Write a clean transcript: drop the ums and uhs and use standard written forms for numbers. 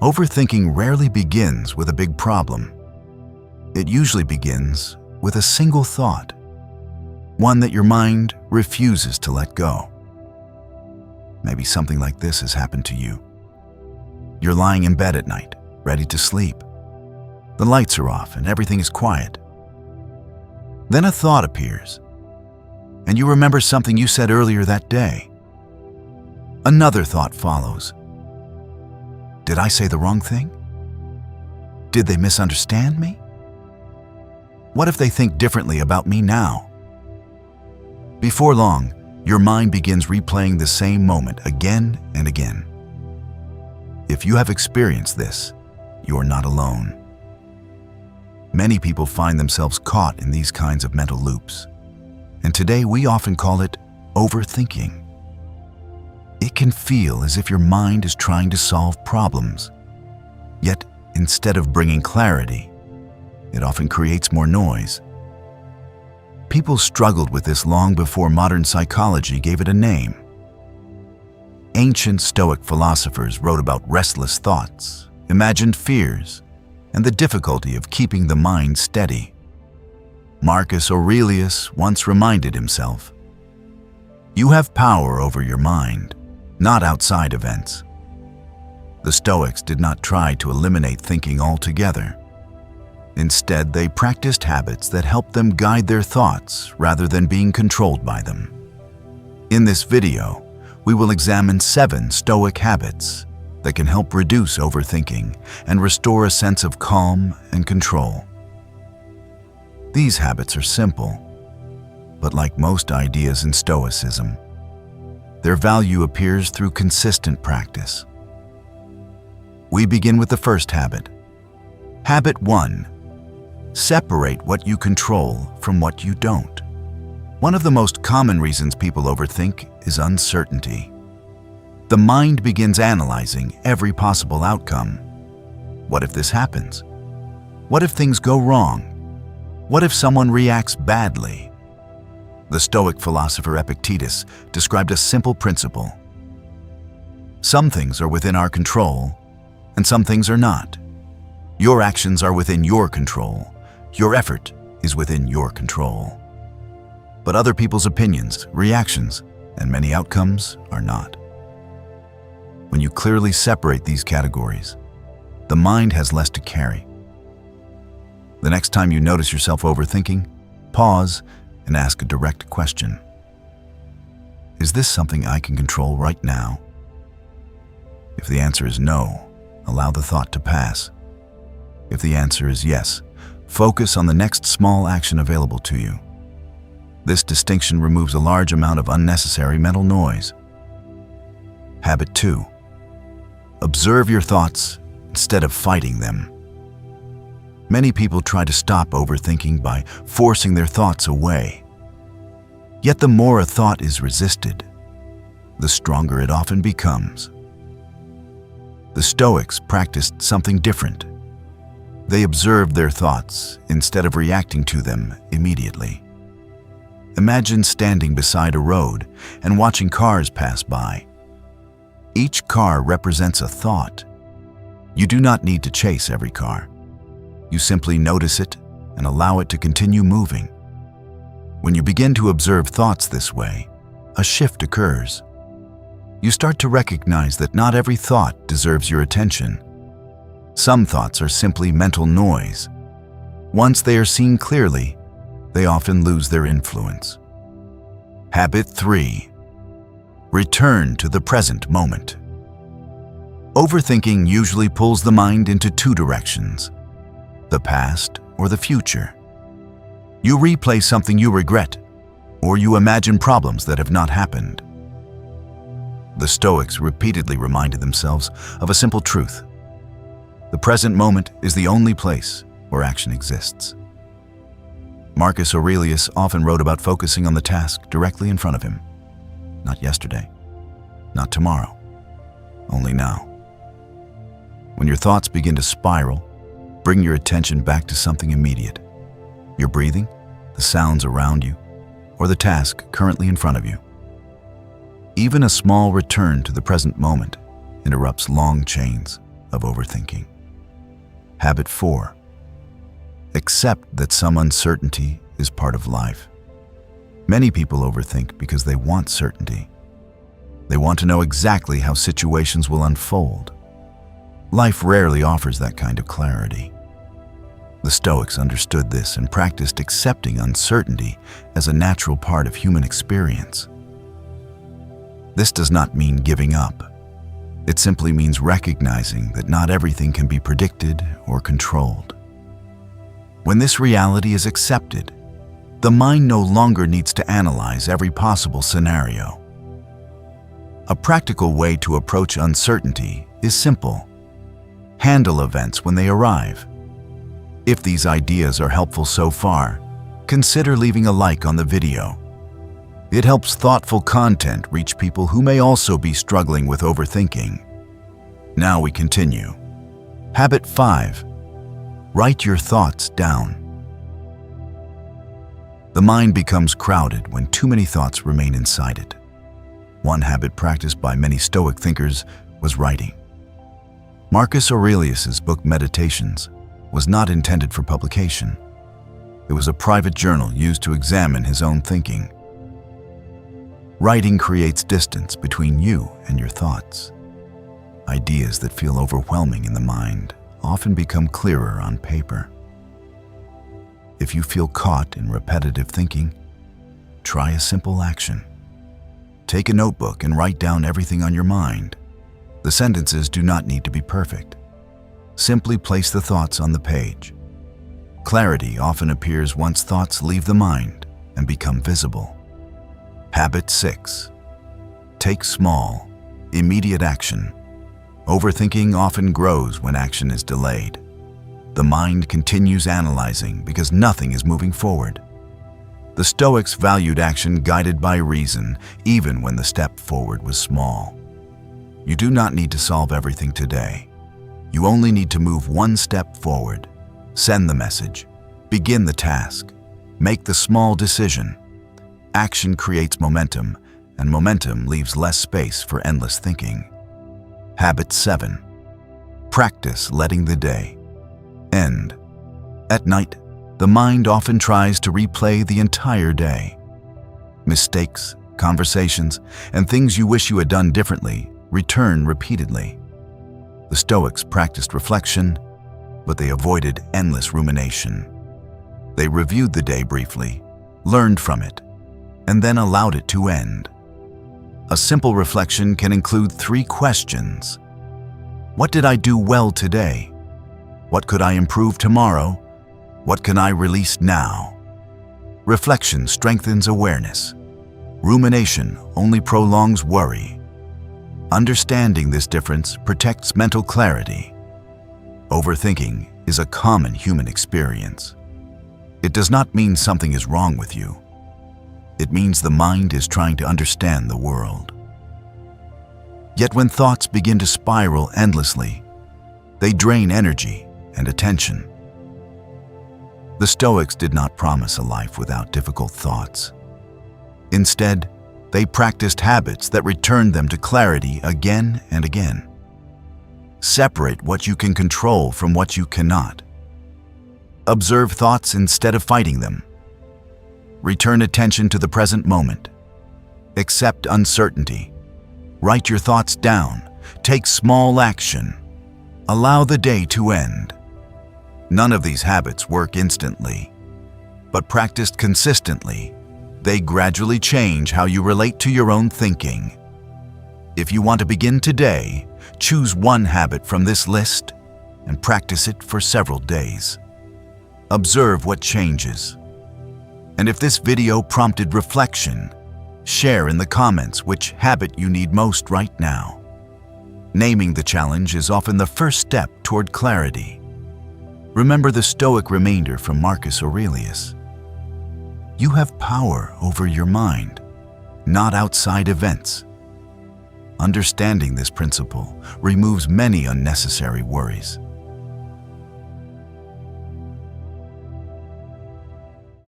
Overthinking rarely begins with a big problem. It usually begins with a single thought, one that your mind refuses to let go. Maybe something like this has happened to you. You're lying in bed at night, ready to sleep. The lights are off and everything is quiet. Then a thought appears, and you remember something you said earlier that day. Another thought follows. Did I say the wrong thing? Did they misunderstand me? What if they think differently about me now? Before long, your mind begins replaying the same moment again and again. If you have experienced this, you're not alone. Many people find themselves caught in these kinds of mental loops, and today we often call it overthinking. It can feel as if your mind is trying to solve problems, yet instead of bringing clarity, it often creates more noise. People struggled with this long before modern psychology gave it a name. Ancient Stoic philosophers wrote about restless thoughts, imagined fears, and the difficulty of keeping the mind steady. Marcus Aurelius once reminded himself, "You have power over your mind, not outside events." The Stoics did not try to eliminate thinking altogether. Instead, they practiced habits that helped them guide their thoughts rather than being controlled by them. In this video, we will examine 7 Stoic habits that can help reduce overthinking and restore a sense of calm and control. These habits are simple, but like most ideas in Stoicism, their value appears through consistent practice. We begin with the first habit. Habit 1. Separate what you control from what you don't. One of the most common reasons people overthink is uncertainty. The mind begins analyzing every possible outcome. What if this happens? What if things go wrong? What if someone reacts badly? The Stoic philosopher Epictetus described a simple principle. Some things are within our control, and some things are not. Your actions are within your control. Your effort is within your control. But other people's opinions, reactions, and many outcomes are not. When you clearly separate these categories, the mind has less to carry. The next time you notice yourself overthinking, pause and ask a direct question. Is this something I can control right now? If the answer is no, allow the thought to pass. If the answer is yes, focus on the next small action available to you. This distinction removes a large amount of unnecessary mental noise. Habit 2. Observe your thoughts instead of fighting them. Many people try to stop overthinking by forcing their thoughts away. Yet the more a thought is resisted, the stronger it often becomes. The Stoics practiced something different. They observed their thoughts instead of reacting to them immediately. Imagine standing beside a road and watching cars pass by. Each car represents a thought. You do not need to chase every car. You simply notice it and allow it to continue moving. When you begin to observe thoughts this way, a shift occurs. You start to recognize that not every thought deserves your attention. Some thoughts are simply mental noise. Once they are seen clearly, they often lose their influence. Habit 3. Return to the present moment. Overthinking usually pulls the mind into 2 directions: the past or the future. You replay something you regret, or you imagine problems that have not happened. The Stoics repeatedly reminded themselves of a simple truth. The present moment is the only place where action exists. Marcus Aurelius often wrote about focusing on the task directly in front of him. Not yesterday, not tomorrow, only now. When your thoughts begin to spiral, bring your attention back to something immediate. Your breathing, the sounds around you, or the task currently in front of you. Even a small return to the present moment interrupts long chains of overthinking. Habit 4. Accept that some uncertainty is part of life. Many people overthink because they want certainty. They want to know exactly how situations will unfold. Life rarely offers that kind of clarity. The Stoics understood this and practiced accepting uncertainty as a natural part of human experience. This does not mean giving up. It simply means recognizing that not everything can be predicted or controlled. When this reality is accepted, the mind no longer needs to analyze every possible scenario. A practical way to approach uncertainty is simple. Handle events when they arrive. If these ideas are helpful so far, consider leaving a like on the video. It helps thoughtful content reach people who may also be struggling with overthinking. Now we continue. Habit 5. Write your thoughts down. The mind becomes crowded when too many thoughts remain inside it. One habit practiced by many Stoic thinkers was writing. Marcus Aurelius's book Meditations was not intended for publication. It was a private journal used to examine his own thinking. Writing creates distance between you and your thoughts. Ideas that feel overwhelming in the mind often become clearer on paper. If you feel caught in repetitive thinking, try a simple action. Take a notebook and write down everything on your mind. The sentences do not need to be perfect. Simply place the thoughts on the page. Clarity often appears once thoughts leave the mind and become visible. Habit 6. Take small, immediate action. Overthinking often grows when action is delayed. The mind continues analyzing because nothing is moving forward. The Stoics valued action guided by reason, even when the step forward was small. You do not need to solve everything today. You only need to move one step forward. Send the message. Begin the task. Make the small decision. Action creates momentum, and momentum leaves less space for endless thinking. Habit 7. Practice letting the day end. At night, the mind often tries to replay the entire day. Mistakes, conversations, and things you wish you had done differently return repeatedly. The Stoics practiced reflection, but they avoided endless rumination. They reviewed the day briefly, learned from it, and then allowed it to end. A simple reflection can include 3 questions. What did I do well today? What could I improve tomorrow? What can I release now? Reflection strengthens awareness. Rumination only prolongs worry. Understanding this difference protects mental clarity. Overthinking is a common human experience. It does not mean something is wrong with you. It means the mind is trying to understand the world. Yet when thoughts begin to spiral endlessly, they drain energy and attention. The Stoics did not promise a life without difficult thoughts. Instead, they practiced habits that returned them to clarity again and again. Separate what you can control from what you cannot. Observe thoughts instead of fighting them. Return attention to the present moment. Accept uncertainty. Write your thoughts down. Take small action. Allow the day to end. None of these habits work instantly, but practiced consistently, they gradually change how you relate to your own thinking. If you want to begin today, choose one habit from this list and practice it for several days. Observe what changes. And if this video prompted reflection, share in the comments which habit you need most right now. Naming the challenge is often the first step toward clarity. Remember the Stoic remainder from Marcus Aurelius. You have power over your mind, not outside events. Understanding this principle removes many unnecessary worries.